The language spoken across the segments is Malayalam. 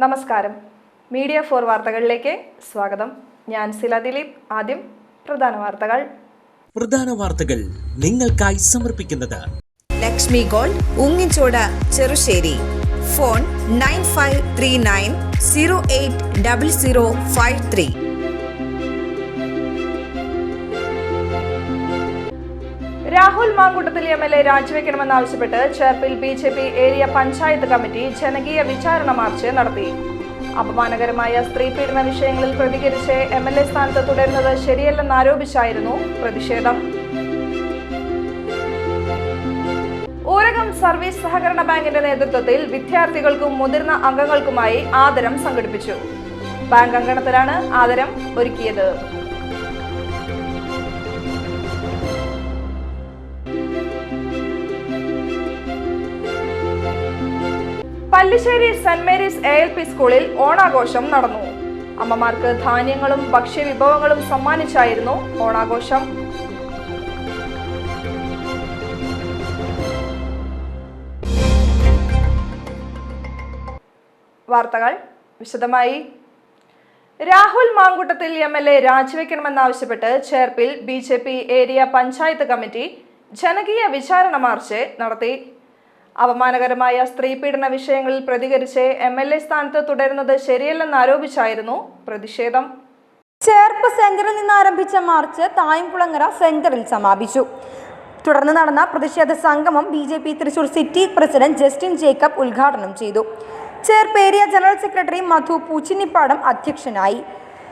നമസ്കാരം. മീഡിയ 4 വാർത്തകളിലേക്ക് സ്വാഗതം. ഞാൻ സില ദിലീപ്. ആദ്യം പ്രധാന വാർത്തകൾ നിങ്ങൾക്കായി സമർപ്പിക്കുന്നത് Lakshmi gold, Ungichod, Cherussery. Phone 9539080053. Rahul Mamkootathil MLA രാജിവെക്കണമെന്നാവശ്യപ്പെട്ട് ചേർപ്പിൽ BJP ഏരിയ പഞ്ചായത്ത് കമ്മിറ്റി ജനകീയ വിചാരണ മാർച്ച് നടത്തി. അപമാനകരമായ സ്ത്രീ പീഡന വിഷയങ്ങളിൽ പ്രതികരിച്ച് MLA സ്ഥാനത്ത് തുടരുന്നത് ശരിയല്ലെന്നാരോപിച്ചായിരുന്നു പ്രതിഷേധം. ഊരകം സർവീസ് സഹകരണ ബാങ്കിന്റെ നേതൃത്വത്തിൽ വിദ്യാർത്ഥികൾക്കും മുതിർന്ന അംഗങ്ങൾക്കുമായി ആദരം സംഘടിപ്പിച്ചു. ബാങ്ക് അങ്കണത്തിലാണ് ആദരം ഒരുക്കിയത്. പല്ലിശ്ശേരി സെന്റ് മേരീസ് ALP സ്കൂളിൽ ഓണാഘോഷം നടന്നു. അമ്മമാർക്ക് ധാന്യങ്ങളും ഭക്ഷ്യവിഭവങ്ങളും സമ്മാനിച്ചായിരുന്നു ഓണാഘോഷം. വാർത്തകൾ വിശദമായി. രാഹുൽ മാങ്കൂട്ടത്തിൽ MLA രാജിവെക്കണമെന്നാവശ്യപ്പെട്ട് ചേർപ്പിൽ BJP ഏരിയ പഞ്ചായത്ത് കമ്മിറ്റി ജനകീയ വിചാരണ മാർച്ച് നടത്തി. അപമാനകരമായ സ്ത്രീ പീഡന വിഷയങ്ങളിൽ പ്രതികരിച്ച് MLA സ്ഥാനത്ത് തുടരുന്നത് ശരിയല്ലെന്നാരോപിച്ചായിരുന്നു പ്രതിഷേധം. ചേർപ്പ് സെന്ററിൽ നിന്ന് ആരംഭിച്ച മാർച്ച് തായംകുളങ്ങര സെന്ററിൽ സമാപിച്ചു. തുടർന്ന് നടന്ന പ്രതിഷേധ സംഗമം BJP Thrissur city president Justin Jacob ഉദ്ഘാടനം ചെയ്തു. ചേർപ്പ് ഏരിയ ജനറൽ സെക്രട്ടറി മധു പൂച്ചിനിപ്പാടം അധ്യക്ഷനായി.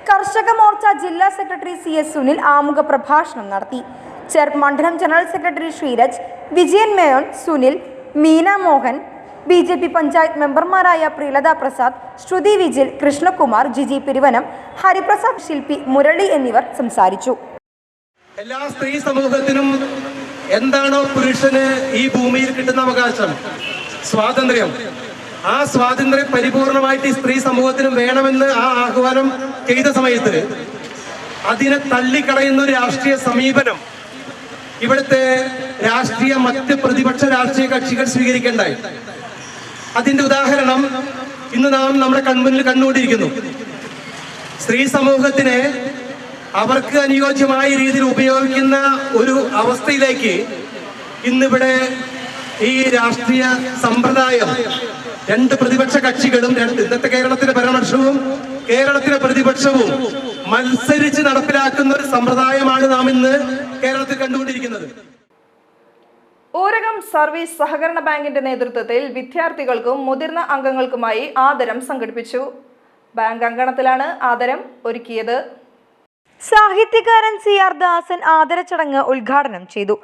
കർഷക മോർച്ച ജില്ലാ സെക്രട്ടറി CS സുനിൽ ആമുഖ പ്രഭാഷണം നടത്തി. ചേർപ്പ് മണ്ഡലം general secretary Sreeraj, Vijayan Menon, Sunil, Meena Mohan, BJP panchayat മെമ്പർമാരായ പ്രിയലത പ്രസാദ്, ശ്രുതി വിജിൽ, കൃഷ്ണകുമാർ, ജിജി പിരിവനം, ഹരിപ്രസാദ്, ശില്പി മുരളി എന്നിവർ സംസാരിച്ചു. എല്ലാ സ്ത്രീ സമൂഹത്തിനും എന്താണോ പുരുഷന് ഈ ഭൂമിയിൽ കിട്ടുന്ന അവകാശം, സ്വാതന്ത്ര്യം, ആ സ്വാതന്ത്ര്യം പരിപൂർണമായിട്ട് ഈ സ്ത്രീ സമൂഹത്തിനും വേണമെന്ന് ആ ആഹ്വാനം ചെയ്ത സമയത്ത് അതിനെ തള്ളിക്കളയുന്ന ഒരു രാഷ്ട്രീയ സമീപനം ഇവിടുത്തെ മറ്റ് പ്രതിപക്ഷ രാഷ്ട്രീയ കക്ഷികൾ സ്വീകരിക്കേണ്ടായി. അതിന്റെ ഉദാഹരണം ഇന്ന് നാം നമ്മുടെ കൺമുന്നിൽ കണ്ടുകൊണ്ടിരിക്കുന്നു. സ്ത്രീ സമൂഹത്തിനെ അവർക്ക് അനുയോജ്യമായ രീതിയിൽ ഉപയോഗിക്കുന്ന ഒരു അവസ്ഥയിലേക്ക് ഇന്നിവിടെ ഈ രാഷ്ട്രീയ സമ്പ്രദായം രണ്ട് പ്രതിപക്ഷ കക്ഷികളും ഇന്നത്തെ കേരളത്തിലെ ഭരണപക്ഷവും കേരളത്തിലെ പ്രതിപക്ഷവും മത്സരിച്ച് നടപ്പിലാക്കുന്ന ഒരു സമ്പ്രദായമാണ് നാം ഇന്ന് കേരളത്തിൽ കണ്ടുകൊണ്ടിരിക്കുന്നത്. ഊരകം സർവീസ് സഹകരണ ബാങ്കിന്റെ നേതൃത്വത്തിൽ വിദ്യാർത്ഥികൾക്കും മുതിർന്ന അംഗങ്ങൾക്കുമായി ആദരം സംഘടിപ്പിച്ചു. ബാങ്ക് അങ്കണത്തിലാണ് ആദരം ഒരുക്കിയത്. സാഹിത്യകാരൻ CR ദാസൻ ആദര ചടങ്ങ് ഉദ്ഘാടനം ചെയ്തു.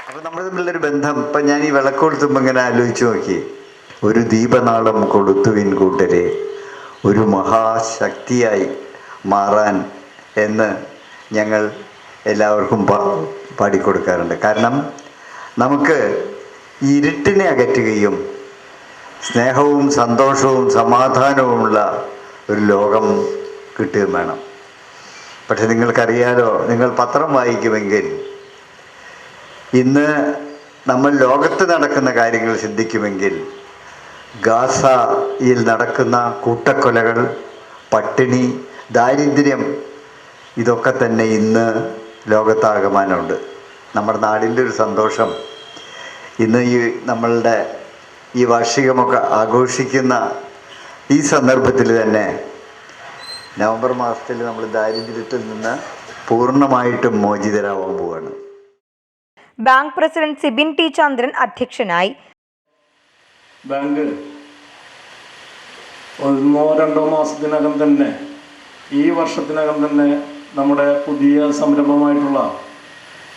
അപ്പൊ നമ്മൾ തമ്മിലൊരു ബന്ധം ഇപ്പൊ ഞാൻ ഈ വിളക്ക് കൊളുത്തുമ്പോ ഇങ്ങനെ ആലോചിച്ചു നോക്കി. ഒരു ദീപനാളം കൊളുത്തുവിൻ കൂട്ടരെ, ഒരു മഹാശക്തിയായി മാറാൻ എന്ന് ഞങ്ങൾ എല്ലാവർക്കും പാടിക്കൊടുക്കാറുണ്ട്. കാരണം നമുക്ക് ഇരുട്ടിനെ അകറ്റുകയും സ്നേഹവും സന്തോഷവും സമാധാനവുമുള്ള ഒരു ലോകം കിട്ടുകയും വേണം. പക്ഷെ നിങ്ങൾക്കറിയാലോ, നിങ്ങൾ പത്രം വായിക്കുമെങ്കിൽ ഇന്ന് നമ്മൾ ലോകത്ത് നടക്കുന്ന കാര്യങ്ങൾ ചിന്തിക്കുമെങ്കിൽ ഗാസയിൽ നടക്കുന്ന കൂട്ടക്കൊലകൾ, പട്ടിണി, ദാരിദ്ര്യം, ഇതൊക്കെ തന്നെ ഇന്ന് ലോകത്താകമാനമുണ്ട്. നമ്മുടെ നാടിൻ്റെ ഒരു സന്തോഷം ഇന്ന് നമ്മളുടെ ഈ വാർഷികമൊക്കെ ആഘോഷിക്കുന്ന ഈ സന്ദർഭത്തിൽ തന്നെ നവംബർ മാസത്തിൽ നമ്മൾ ദാരിദ്ര്യത്തിൽ നിന്ന് പൂർണ്ണമായിട്ടും മോചിതരാവാൻ പോവുകയാണ്. ബാങ്ക് പ്രസിഡന്റ് സിബിൻ ടി ചന്ദ്രൻ അധ്യക്ഷനായി. ബാങ്ക് 1-2 മാസത്തിനകം തന്നെ, ഈ വർഷത്തിനകം തന്നെ നമ്മുടെ പുതിയ സംരംഭമായിട്ടുള്ള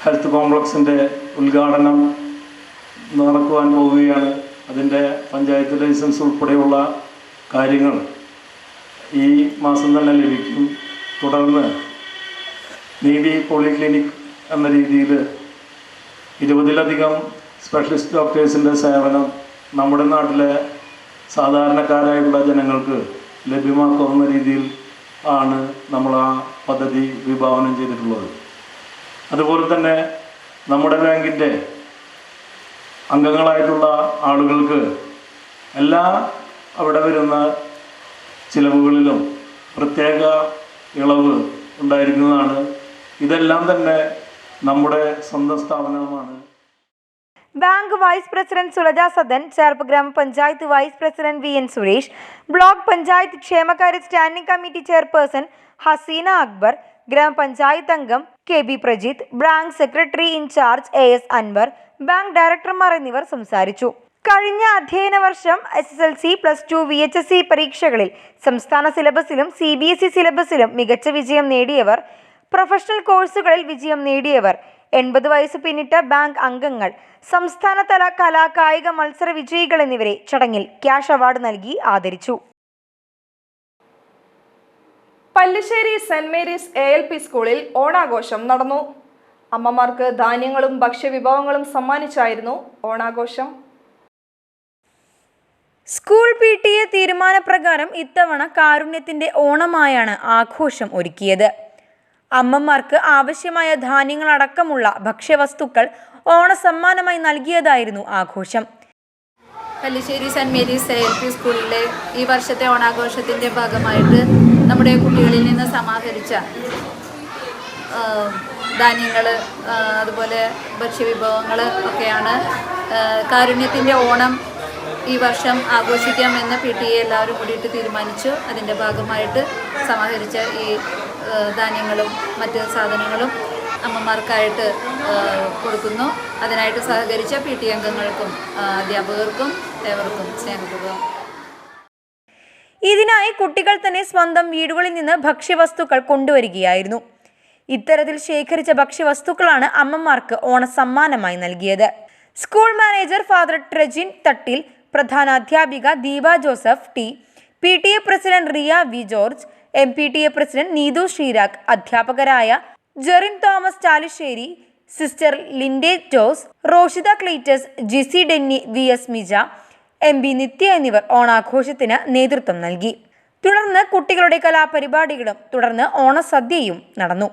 ഹെൽത്ത് കോംപ്ലക്സിൻ്റെ ഉദ്ഘാടനം നടക്കുവാൻ പോവുകയാണ്. അതിൻ്റെ പഞ്ചായത്ത് ലൈസൻസ് ഉൾപ്പെടെയുള്ള കാര്യങ്ങൾ ഈ മാസം തന്നെ ലഭിക്കും. തുടർന്ന് നീതി പോളിക്ലിനിക് എന്ന രീതിയിൽ 20ലധികം സ്പെഷ്യലിസ്റ്റ് ഡോക്ടേഴ്സിൻ്റെ സേവനം നമ്മുടെ നാട്ടിലെ സാധാരണക്കാരായിട്ടുള്ള ജനങ്ങൾക്ക് ലഭ്യമാക്കുന്ന രീതിയിൽ ആണ് നമ്മൾ ആ പദ്ധതി വിഭാവനം ചെയ്തിട്ടുള്ളത്. അതുപോലെ തന്നെ നമ്മുടെ ബാങ്കിൻ്റെ അംഗങ്ങളായിട്ടുള്ള ആളുകൾക്ക് എല്ലാ അവിടെ വരുന്ന ചിലവുകളിലും പ്രത്യേക ഇളവ് ഉണ്ടായിരിക്കുന്നതാണ്. ഇതെല്ലാം തന്നെ നമ്മുടെ സ്വന്തം സ്ഥാപനമാണ്. Bank vice president Sulaja Sadan, Cherpu ഗ്രാമപഞ്ചായത്ത് vice president V N Suresh, block panchayat ക്ഷേമകാര്യ standing committee chairperson Haseena Akbar, ഗ്രാമപഞ്ചായത്ത് അംഗം K B Prajith, bank secretary incharge A S Anwar, bank ഡയറക്ടർമാർ എന്നിവർ സംസാരിച്ചു. കഴിഞ്ഞ അധ്യയന വർഷം SSLC, +2, VHSC പരീക്ഷകളിൽ സംസ്ഥാന സിലബസിലും CBSE സിലബസിലും മികച്ച വിജയം നേടിയവർ, പ്രൊഫഷണൽ കോഴ്സുകളിൽ വിജയം നേടിയവർ, 80 വയസ്സ് പിന്നിട്ട ബാങ്ക് അംഗങ്ങൾ, സംസ്ഥാനതല കലാ കായിക മത്സര വിജയികൾ എന്നിവരെ ചടങ്ങിൽ ക്യാഷ് അവാർഡ് നൽകി ആദരിച്ചു. പല്ലിശ്ശേരി സെന്റ് മേരീസ് ALP സ്കൂളിൽ ഓണാഘോഷം നടന്നു. അമ്മമാർക്ക് ധാന്യങ്ങളും ഭക്ഷ്യവിഭവങ്ങളും സമ്മാനിച്ചായിരുന്നു ഓണാഘോഷം. സ്കൂൾ PTA തീരുമാനപ്രകാരം ഇത്തവണ കാരുണ്യത്തിന്റെ ഓണമായാണ് ആഘോഷം ഒരുക്കിയത്. അമ്മമാർക്ക് ആവശ്യമായ ധാന്യങ്ങളടക്കമുള്ള ഭക്ഷ്യവസ്തുക്കൾ ഓണസമ്മാനമായി നൽകിയതായിരുന്നു ആഘോഷം. പല്ലിശ്ശേരി സെന്റ് മേരീസ് ALP സ്കൂളിലെ ഈ വർഷത്തെ ഓണാഘോഷത്തിൻ്റെ ഭാഗമായിട്ട് നമ്മുടെ കുട്ടികളിൽ നിന്ന് സമാഹരിച്ച ധാന്യങ്ങൾ, അതുപോലെ ഭക്ഷ്യവിഭവങ്ങൾ ഒക്കെയാണ് കാരുണ്യത്തിൻ്റെ ഓണം ഈ വർഷം ആഘോഷിക്കാമെന്ന് PTA എല്ലാവരും കൂടിയിട്ട് തീരുമാനിച്ചു. അതിൻ്റെ ഭാഗമായിട്ട് സമാഹരിച്ച ഈ ധാന്യങ്ങളും മറ്റ് സാധനങ്ങളും അമ്മമാർക്കായിട്ട് കൊടുക്കുന്നു. അതിനായിട്ട് സഹകരിച്ച PTA അംഗങ്ങൾക്കും അധ്യാപകർക്കും ഏവർക്കും സ്നേഹപൂർവ്വം. ഇതിനായി കുട്ടികൾ തന്നെ സ്വന്തം വീടുകളിൽ നിന്ന് ഭക്ഷ്യവസ്തുക്കൾ കൊണ്ടുവരികയായിരുന്നു. ഇത്തരത്തിൽ ശേഖരിച്ച ഭക്ഷ്യവസ്തുക്കളാണ് അമ്മമാർക്ക് ഓണസമ്മാനമായി നൽകിയത്. School manager father Trejin Thattil, പ്രധാനാധ്യാപിക Deepa Joseph T, PTA president Riya V George, MPTA president Neethu Sreerag, അധ്യാപകരായ Jerin Thomas Chalussery, sister Linde Jose, Roshitha Cleetus, Jisi Denny, VS Mija, MB Nithya എന്നിവർ ഓണാഘോഷത്തിന് നേതൃത്വം നൽകി. തുടർന്ന് കുട്ടികളുടെ കലാപരിപാടികളും തുടർന്ന് ഓണസദ്യയും നടന്നു.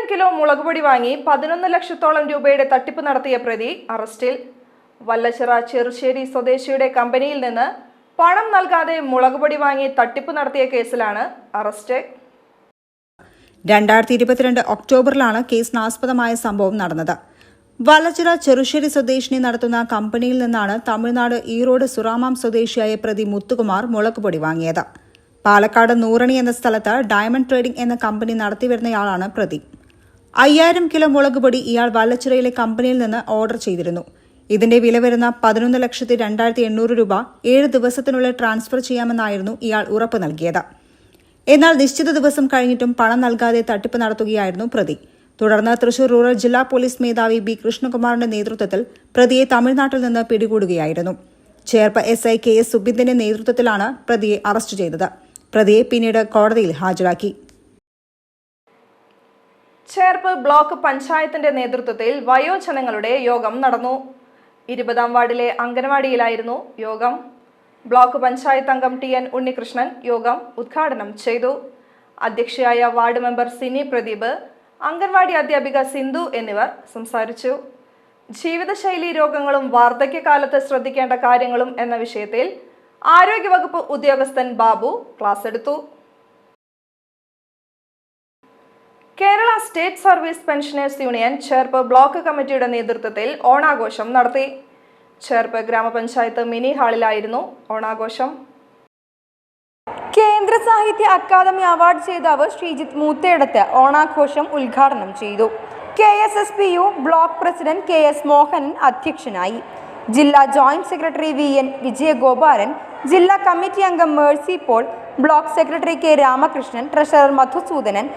കിലോ മുളകുപൊടി വാങ്ങി 11 ലക്ഷത്തോളം രൂപയുടെ തട്ടിപ്പ് നടത്തിയ പ്രതി അറസ്റ്റിൽ. വല്ലച്ചിറ ചെറുശ്ശേരി സ്വദേശിയുടെ കമ്പനിയിൽ നിന്ന് പണം നൽകാതെ മുളകുപൊടി വാങ്ങി തട്ടിപ്പ് നടത്തിയ കേസിലാണ് അറസ്റ്റ്. 2022 ഒക്ടോബറിലാണ് കേസിനാസ്പദമായ സംഭവം നടന്നത്. വല്ലച്ചിറ ചെറുശ്ശേരി സ്വദേശിനി നടത്തുന്ന കമ്പനിയിൽ നിന്നാണ് തമിഴ്നാട് ഈറോഡ് സുറാമാം സ്വദേശിയായ പ്രതി മുത്തുകുമാർ മുളകുപൊടി വാങ്ങിയത്. പാലക്കാട് നൂറണി എന്ന സ്ഥലത്ത് ഡയമണ്ട് ട്രേഡിംഗ് എന്ന കമ്പനി നടത്തിവരുന്നയാളാണ് പ്രതി. 5000 കിലോ മുളകുപൊടി ഇയാൾ വല്ലച്ചിറയിലെ കമ്പനിയിൽ നിന്ന് ഓർഡർ ചെയ്തിരുന്നു. ഇതിന്റെ വില വരുന്ന 11,02,800 രൂപ 7 ദിവസത്തിനുള്ളിൽ ട്രാൻസ്ഫർ ചെയ്യാമെന്നായിരുന്നു ഇയാൾ ഉറപ്പ് നൽകിയത്. എന്നാൽ നിശ്ചിത ദിവസം കഴിഞ്ഞിട്ടും പണം നൽകാതെ തട്ടിപ്പ് നടത്തുകയായിരുന്നു പ്രതി. തുടർന്ന് തൃശൂർ റൂറൽ ജില്ലാ പോലീസ് മേധാവി B കൃഷ്ണകുമാറിന്റെ നേതൃത്വത്തിൽ പ്രതിയെ തമിഴ്നാട്ടിൽ നിന്ന് പിടികൂടുകയായിരുന്നു. ചേർപ്പ് SI KS സുബിന്ദിന്റെ നേതൃത്വത്തിലാണ് പ്രതിയെ അറസ്റ്റ് ചെയ്തത്. പ്രതിയെ പിന്നീട് കോടതിയിൽ ഹാജരാക്കി. ചേർപ്പ് ബ്ലോക്ക് പഞ്ചായത്തിന്റെ നേതൃത്വത്തിൽ വയോജനങ്ങളുടെ യോഗം നടന്നു. 20-ാം വാർഡിലെ അംഗനവാടിയിലായിരുന്നു യോഗം. ബ്ലോക്ക് പഞ്ചായത്ത് അംഗം TN ഉണ്ണികൃഷ്ണൻ യോഗം ഉദ്ഘാടനം ചെയ്തു. അധ്യക്ഷയായ വാർഡ് മെമ്പർ സിനി പ്രദീപ്, അംഗൻവാടി അധ്യാപിക സിന്ധു എന്നിവർ സംസാരിച്ചു. ജീവിതശൈലി രോഗങ്ങളും വാർദ്ധക്യകാലത്ത് ശ്രദ്ധിക്കേണ്ട കാര്യങ്ങളും എന്ന വിഷയത്തിൽ ആരോഗ്യവകുപ്പ് ഉദ്യോഗസ്ഥൻ ബാബു ക്ലാസ് എടുത്തു. Kerala state service pensioners union Cherpu block കമ്മിറ്റിയുടെ നേതൃത്വത്തിൽ ഓണാഘോഷം നടത്തി. ചേർപ്പ് ഗ്രാമപഞ്ചായത്ത് മിനി ഹാളിലായിരുന്നു ഓണാഘോഷം. കേന്ദ്ര സാഹിത്യ അക്കാദമി അവാർഡ് ജേതാവ് ശ്രീജിത്ത് മൂത്തേടത്ത് ഓണാഘോഷം ഉദ്ഘാടനം ചെയ്തു. KSSPU block president KS Mohanan അധ്യക്ഷനായി. ജില്ലാ ജോയിന്റ് സെക്രട്ടറി VN വിജയഗോപാലൻ, ജില്ലാ കമ്മിറ്റി അംഗം Mercy Paul, block secretary K Ramakrishnan, treasurer Madhusoodanan,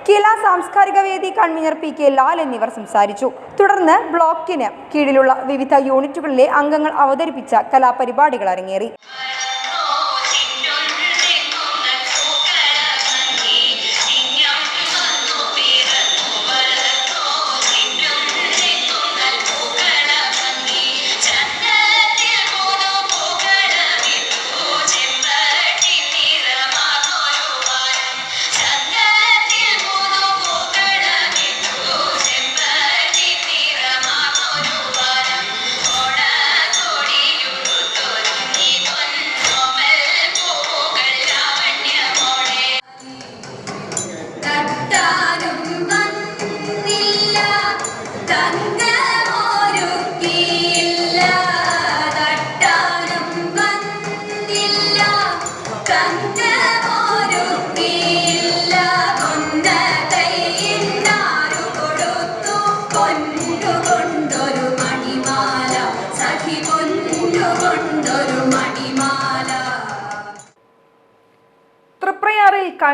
Kila സാംസ്കാരിക വേദി കൺവീനർ PK ലാൽ എന്നിവർ സംസാരിച്ചു. തുടർന്ന് ബ്ലോക്കിന് കീഴിലുള്ള വിവിധ യൂണിറ്റുകളിലെ അംഗങ്ങൾ അവതരിപ്പിച്ച കലാപരിപാടികൾ അരങ്ങേറി.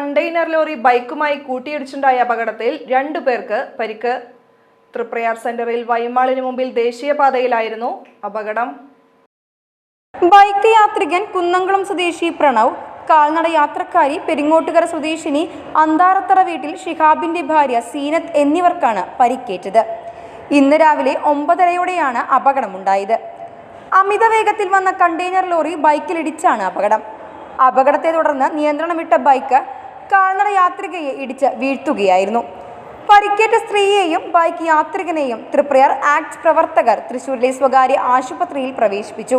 കണ്ടെയ്നർ ലോറി ബൈക്കുമായി കൂട്ടിയിടിച്ചുണ്ടായ അപകടത്തിൽ 2 പേർക്ക് പരിക്ക്. തൃപ്രയാർ സെന്ററിൽ വൈമാളിന് മുമ്പിൽ ദേശീയപാതയിലായിരുന്നു അപകടം. ബൈക്ക് യാത്രികൻ കുന്നംകുളം സ്വദേശി പ്രണവ്, കാൽനട യാത്രക്കാരി പെരിങ്ങോട്ടുകര സ്വദേശിനി അന്താരത്തറ വീട്ടിൽ ഷിഹാബിന്റെ ഭാര്യ സീനത്ത് എന്നിവർക്കാണ് പരിക്കേറ്റത്. ഇന്ന് രാവിലെ 9:30-യോടെയാണ് അപകടമുണ്ടായത്. അമിത വേഗത്തിൽ വന്ന കണ്ടെയ്നർ ലോറി ബൈക്കിലിടിച്ചാണ് അപകടം. അപകടത്തെ തുടർന്ന് നിയന്ത്രണം വിട്ട ബൈക്ക് കാൽനട യാത്രികയെ ഇടിച്ച് വീഴ്ത്തുകയായിരുന്നു. പരിക്കേറ്റ സ്ത്രീയെയും ബൈക്ക് യാത്രികനെയും തൃപ്രയാർ ആക്ട് പ്രവർത്തകർ തൃശൂരിലെ സ്വകാര്യ ആശുപത്രിയിൽ പ്രവേശിപ്പിച്ചു.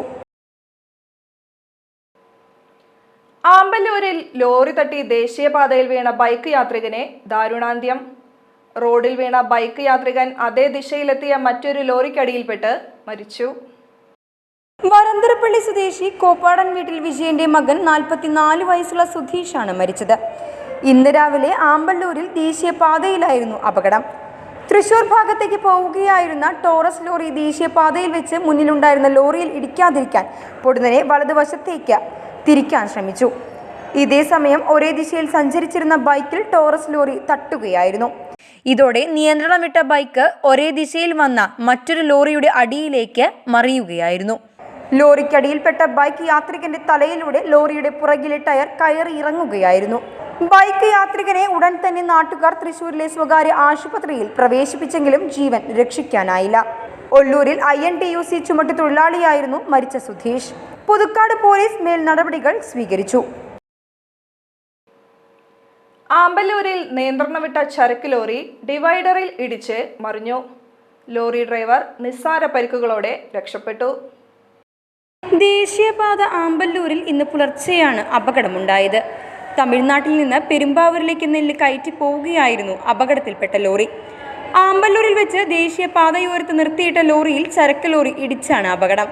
ആമ്പല്ലൂരിൽ ലോറി തട്ടി ദേശീയപാതയിൽ വീണ ബൈക്ക് യാത്രികനെ ദാരുണാന്ത്യം. റോഡിൽ വീണ ബൈക്ക് യാത്രികൻ അതേ ദിശയിലെത്തിയ മറ്റൊരു ലോറിക്കടിയിൽപ്പെട്ട് മരിച്ചു. വരന്തരപ്പള്ളി സ്വദേശി കോപ്പാടൻ വീട്ടിൽ വിജയന്റെ മകൻ 44 വയസ്സുള്ള സുധീഷാണ് മരിച്ചത്. ഇന്ന് രാവിലെ ആമ്പല്ലൂരിൽ ദേശീയപാതയിലായിരുന്നു അപകടം. തൃശൂർ ഭാഗത്തേക്ക് പോവുകയായിരുന്ന ടോറസ് ലോറി ദേശീയപാതയിൽ വെച്ച് മുന്നിലുണ്ടായിരുന്ന ലോറിയിൽ ഇടിക്കാതിരിക്കാൻ പൊടുന്നനെ വലതുവശത്തേക്ക് തിരിക്കാൻ ശ്രമിച്ചു. ഇതേ സമയം ഒരേ ദിശയിൽ സഞ്ചരിച്ചിരുന്ന ബൈക്കിൽ ടോറസ് ലോറി തട്ടുകയായിരുന്നു. ഇതോടെ നിയന്ത്രണം വിട്ട ബൈക്ക് ഒരേ ദിശയിൽ വന്ന മറ്റൊരു ലോറിയുടെ അടിയിലേക്ക് മറിയുകയായിരുന്നു. ലോറിക്കടിയിൽപ്പെട്ട ബൈക്ക് യാത്രികന്റെ തലയിലൂടെ ലോറിയുടെ പുറകിലെ ടയർ കയറി ഇറങ്ങുകയായിരുന്നു. ബൈക്ക് യാത്രികനെ ഉടൻ തന്നെ നാട്ടുകാർ തൃശൂരിലെ സ്വകാര്യ ആശുപത്രിയിൽ പ്രവേശിപ്പിച്ചെങ്കിലും ജീവൻ രക്ഷിക്കാനായില്ല. ഒല്ലൂരിൽ INTUC ചുമട്ടുതൊഴിലാളിയായിരുന്നു മരിച്ച സുധീഷ്. പുതുക്കാട് പോലീസ് മേൽ നടപടികൾ സ്വീകരിച്ചു. ആമ്പല്ലൂരിൽ നിയന്ത്രണം വിട്ട ചരക്ക് ലോറി ഡിവൈഡറിൽ ഇടിച്ച് മറിഞ്ഞു. ലോറി ഡ്രൈവർ നിസ്സാര പരിക്കുകളോടെ രക്ഷപ്പെട്ടു. ദേശീയപാത ആമ്പല്ലൂരിൽ ഇന്ന് പുലർച്ചെയാണ് അപകടമുണ്ടായത്. തമിഴ്നാട്ടിൽ നിന്ന് പെരുമ്പാവൂരിലേക്ക് നെല്ല് കയറ്റി പോവുകയായിരുന്നു അപകടത്തിൽപ്പെട്ട ലോറി. ആമ്പല്ലൂരിൽ വെച്ച് ദേശീയപാതയോരത്ത് നിർത്തിയിട്ട ലോറിയിൽ ചരക്ക് ലോറി ഇടിച്ചാണ് അപകടം.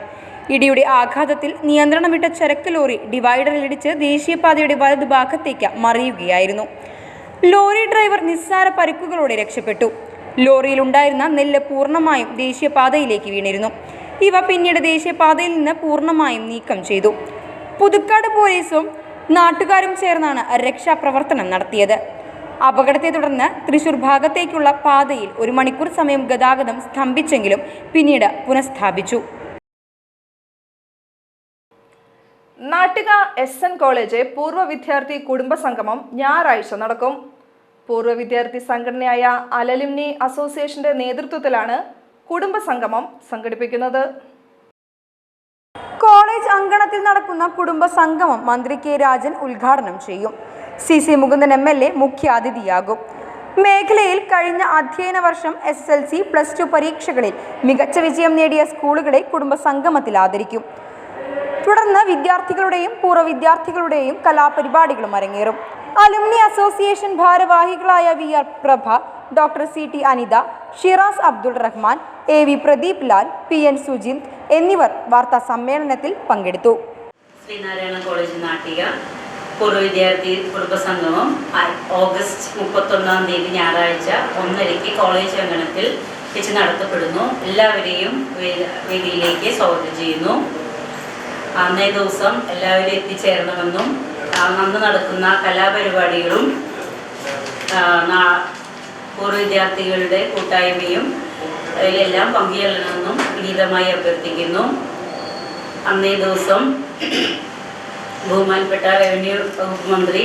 ഇടിയുടെ ആഘാതത്തിൽ നിയന്ത്രണം വിട്ട ചരക്ക് ലോറി ഡിവൈഡറിൽ ഇടിച്ച് ദേശീയപാതയുടെ വലതുഭാഗത്തേക്ക് മറിയുകയായിരുന്നു. ലോറി ഡ്രൈവർ നിസ്സാര പരിക്കുകളോടെ രക്ഷപ്പെട്ടു. ലോറിയിൽ ഉണ്ടായിരുന്ന നെല്ല് പൂർണ്ണമായും ദേശീയപാതയിലേക്ക് വീണിരുന്നു. ഇവ പിന്നീട് ദേശീയപാതയിൽ നിന്ന് പൂർണ്ണമായും നീക്കം ചെയ്തു. പുതുക്കാട് പോലീസും നാട്ടുകാരും ചേർന്നാണ് രക്ഷാപ്രവർത്തനം നടത്തിയത്. അപകടത്തെ തുടർന്ന് തൃശൂർ ഭാഗത്തേക്കുള്ള പാതയിൽ 1 മണിക്കൂർ സമയം ഗതാഗതം സ്തംഭിച്ചെങ്കിലും പിന്നീട് പുനഃസ്ഥാപിച്ചു. നാട്ടിക SN കോളേജ് പൂർവ്വ വിദ്യാർത്ഥി കുടുംബ സംഗമം ഞായറാഴ്ച നടക്കും. പൂർവ്വ വിദ്യാർത്ഥി സംഘടനയായ അലലുമിനി അസോസിയേഷന്റെ നേതൃത്വത്തിലാണ് കുടുംബ സംഗമം സംഘടിപ്പിക്കുന്നത്. കോളേജ് അങ്കണത്തിൽ നടക്കുന്ന കുടുംബ സംഗമം മന്ത്രി K രാജൻ ഉദ്ഘാടനം ചെയ്യും. CC മുകുന്ദൻ MLA മുഖ്യാതിഥിയാകും. മേഖലയിൽ കഴിഞ്ഞ അധ്യയന വർഷം SSLC, +2 പരീക്ഷകളിൽ മികച്ച വിജയം നേടിയ സ്കൂളുകളെ കുടുംബ സംഗമത്തിൽ ആദരിക്കും. തുടർന്ന് വിദ്യാർത്ഥികളുടെയും പൂർവ്വ വിദ്യാർത്ഥികളുടെയും കലാപരിപാടികളും അരങ്ങേറും. അലുമിനി അസോസിയേഷൻ ഭാരവാഹികളായ VR Prabha, doctor CT Anitha, Shiraz Abdul Rahman, AV Pradeep Lal, PN Sujinth എന്നിവർ വാർത്താ സമ്മേളനത്തിൽ പങ്കെടുത്തു. ശ്രീനാരായണ കോളേജ് നാട്ടിക പൂർവ്വ വിദ്യാർത്ഥി കുടുംബ സംഗമം ഓഗസ്റ്റ് 31-ാം തീയതി ഞായറാഴ്ച 1:30 കോളേജ് അങ്കണത്തിൽ വെച്ച് നടത്തപ്പെടുന്നു. എല്ലാവരെയും വേദിയിലേക്ക് സ്വാഗതം ചെയ്യുന്നു. അന്നേ ദിവസം എല്ലാവരും എത്തിച്ചേരണമെന്നും അന്ന് നടക്കുന്ന കലാപരിപാടികളും പൂർവ്വ വിദ്യാർത്ഥികളുടെ കൂട്ടായ്മയും അതിലെല്ലാം പങ്കുചേരണമെന്നും വിനീതമായി അഭ്യർത്ഥിക്കുന്നു. അന്നേ ദിവസം ബഹുമാനപ്പെട്ട റവന്യൂ വകുപ്പ് മന്ത്രി,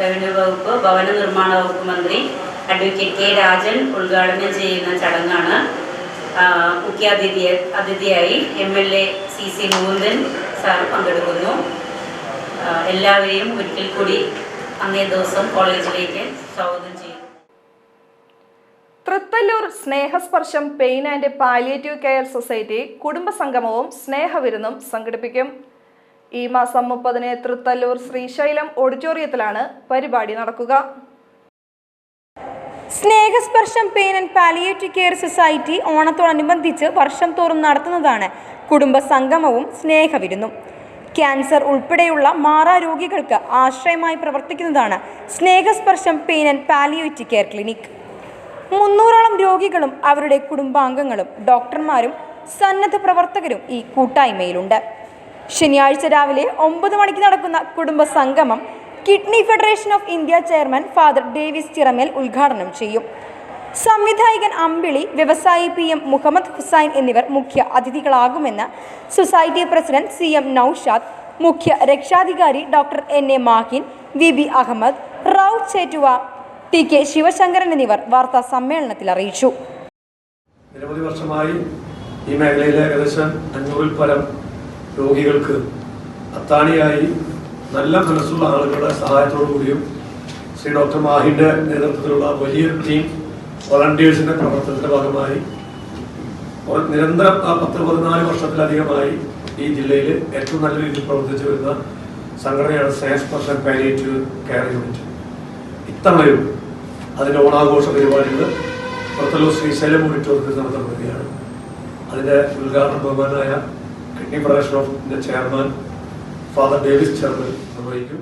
റവന്യൂ വകുപ്പ് ഭവന നിർമ്മാണ വകുപ്പ് മന്ത്രി അഡ്വക്കേറ്റ് K രാജൻ ഉദ്ഘാടനം ചെയ്യുന്ന ചടങ്ങാണ്. അതിഥിയായി MLA CC മുകുന്ദൻ സാർ പങ്കെടുക്കുന്നു. എല്ലാവരെയും ഒരിക്കൽ കൂടി അന്നേ ദിവസം കോളേജിലേക്ക് സ്വാഗതം ചെയ്യും. Thrithallur Snehasparsham pain and palliative care society കുടുംബ സംഗമവും സ്നേഹവിരുന്നും സംഘടിപ്പിക്കും. ഈ മാസം 30-ന് തൃത്തല്ലൂർ ശ്രീശൈലം ഓഡിറ്റോറിയത്തിലാണ് പരിപാടി നടക്കുക. Snehasparsham pain and palliative care society ഓണത്തോടനുബന്ധിച്ച് വർഷം തോറും നടത്തുന്നതാണ് കുടുംബ സംഗമവും സ്നേഹവിരുന്നും. ക്യാൻസർ ഉൾപ്പെടെയുള്ള മാറാരോഗികൾക്ക് ആശ്രയമായി പ്രവർത്തിക്കുന്നതാണ് Snehasparsham pain and palliative care clinic. 300ഓളം രോഗികളും അവരുടെ കുടുംബാംഗങ്ങളും ഡോക്ടർമാരും സന്നദ്ധ പ്രവർത്തകരും ഈ കൂട്ടായ്മയിലുണ്ട്. ശനിയാഴ്ച രാവിലെ 9 മണിക്ക് നടക്കുന്ന കുടുംബ സംഗമം kidney federation of India chairman father Davis Chiramel ഉദ്ഘാടനം ചെയ്യും. സംവിധായകൻ അമ്പിളി, വ്യവസായി PM മുഹമ്മദ് ഹുസൈൻ എന്നിവർ മുഖ്യ അതിഥികളാകുമെന്ന് സൊസൈറ്റി പ്രസിഡന്റ് CM നൌഷാദ്, മുഖ്യ രക്ഷാധികാരി doctor NA Mahin, VB Ahammed, Rao Chettuva, TK Sivasankaran എന്നിവർ വാർത്താ സമ്മേളനത്തിൽ അറിയിച്ചു. നിരവധി വർഷമായി ഈ മേഖലയിലെ ഏകദേശം 500-ൽ പരം രോഗികൾക്ക് അത്താണിയായി നല്ല മനസ്സുള്ള ആളുകളുടെ സഹായത്തോടു കൂടിയും ശ്രീ ഡോക്ടർ മാഹിന്റെ നേതൃത്വത്തിലുള്ള വലിയ ടീം വോളണ്ടിയേഴ്സിന്റെ പ്രവർത്തനത്തിന്റെ ഭാഗമായി നിരന്തരം 10-14 വർഷത്തിലധികമായി ഈ ജില്ലയിൽ ഏറ്റവും നല്ല രീതിയിൽ പ്രവർത്തിച്ചു വരുന്ന സംഘടനയാണ് സ്നേഹസ്പർശൻ പാലിയേറ്റീവ് കെയർ യൂണിറ്റ്. ഇത്തവണയും അതിന്റെ ഓണാഘോഷ പരിപാടികൾ പുറത്തല്ലൂർ ശ്രീശൈലം ഓഡിറ്റോറിയത്തിൽ നടത്തപ്പെടുകയാണ്. അതിന്റെ ഉദ്ഘാടനം ബഹുമാനായ kidney federation of India chairman father Davis chairman നിർവഹിക്കും.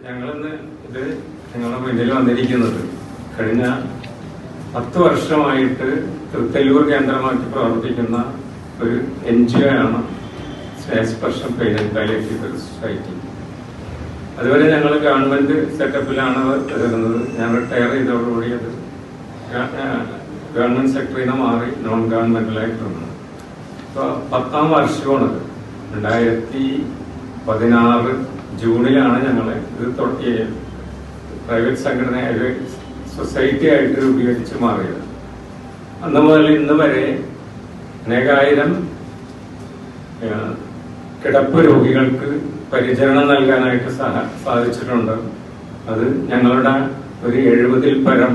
ഞങ്ങളിന്ന് ഞങ്ങളുടെ മുന്നിൽ വന്നിരിക്കുന്നത് കഴിഞ്ഞ 10 വർഷമായിട്ട് തൃത്തല്ലൂർ കേന്ദ്രമാക്കി പ്രവർത്തിക്കുന്ന ഒരു NGO ആണ് സ്നേഹസ്പർശം പെയിൻ ആൻഡ് പാലിയേറ്റീവ് സൊസൈറ്റി. അതുവരെ ഞങ്ങൾ ഗവൺമെന്റ് സെറ്റപ്പിലാണ് വരുന്നത്. ഞാൻ റിട്ടയർ ചെയ്തതോടുകൂടി അത് ഗവൺമെന്റ് സെക്ടറിൽ നിന്ന് മാറി നോൺ ഗവൺമെന്റലായിട്ട് വന്നത്. ഇപ്പോൾ 10ാം വർഷമാണത്. 2016 ജൂണിലാണ് ഞങ്ങൾ ഇത് പ്രൈവറ്റ് സംഘടന സൊസൈറ്റി ആയിട്ട് രൂപീകരിച്ച് മാറിയത്. അന്ന് മുതൽ ഇന്ന് വരെ അനേകായിരം കിടപ്പ് രോഗികൾക്ക് പരിചരണം നൽകാനായിട്ട് സാധിച്ചിട്ടുണ്ട്. അത് ഞങ്ങളുടെ ഒരു 70-ൽ പരം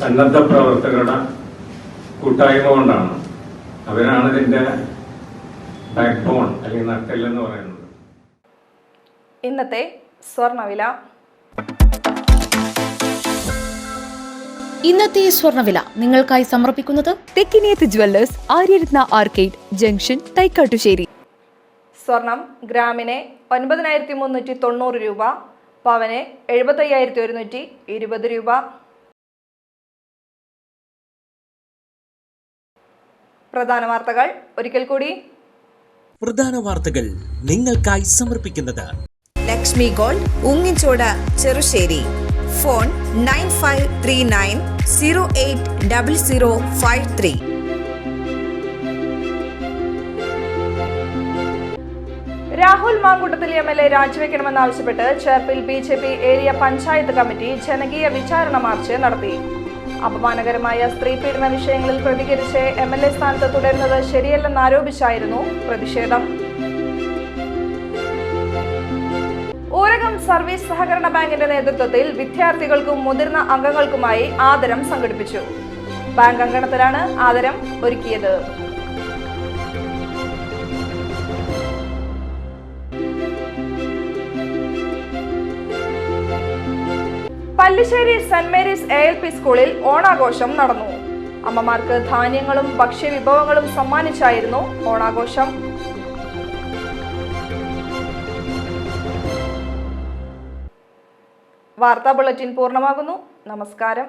സന്നദ്ധ പ്രവർത്തകരുടെ കൂട്ടായ്മ കൊണ്ടാണ്. അവരാണ് ഇതിന്റെ ബാക്ക് ബോൺ അല്ലെങ്കിൽ നട്ടെല്ലെന്ന് പറയുന്നത്. ഇന്നത്തെ സ്വർണ്ണവില. ഇന്നത്തെ സ്വർണ്ണവില നിങ്ങൾക്കായി സമർപ്പിക്കുന്നത് Thekkiniyath jewellers, Aryaratna arcade junction, Thaikkattussery. സ്വർണം ഗ്രാമിന് 9390 രൂപ, പവന് 75,120 രൂപ. പ്രധാന വാർത്തകൾ ഒരിക്കൽ കൂടി. പ്രധാന വാർത്തകൾ നിങ്ങൾക്കായി സമർപ്പിക്കുന്നത് Lakshmi gold, Ungichod, Cherussery. Phone 9539080053. Rahul Mamkootathil MLA രാജിവെക്കണമെന്നാവശ്യപ്പെട്ട് ചേർപ്പിൽ BJP ഏരിയ പഞ്ചായത്ത് കമ്മിറ്റി ജനകീയ വിചാരണ മാർച്ച് നടത്തി. അപമാനകരമായ സ്ത്രീ പീഡന വിഷയങ്ങളിൽ പ്രതികരിച്ച് MLA സ്ഥാനത്ത് തുടരുന്നത് ശരിയല്ലെന്നാരോപിച്ചായിരുന്നു പ്രതിഷേധം. ഊരകം സർവീസ് സഹകരണ ബാങ്കിന്റെ നേതൃത്വത്തിൽ വിദ്യാർത്ഥികൾക്കും മുതിർന്ന അംഗങ്ങൾക്കുമായി ആദരം സംഘടിപ്പിച്ചു. ബാങ്ക് അങ്കണത്തിലാണ് ആദരം ഒരുക്കിയത്. പല്ലിശ്ശേരി സെന്റ് മേരീസ് ALP സ്കൂളിൽ ഓണാഘോഷം നടന്നു. അമ്മമാർക്ക് ധാന്യങ്ങളും ഭക്ഷ്യവിഭവങ്ങളും സമ്മാനിച്ചായിരുന്നു ഓണാഘോഷം. വാർത്താ ബുള്ളറ്റിൻ പൂർണ്ണമാകുന്നു. നമസ്കാരം.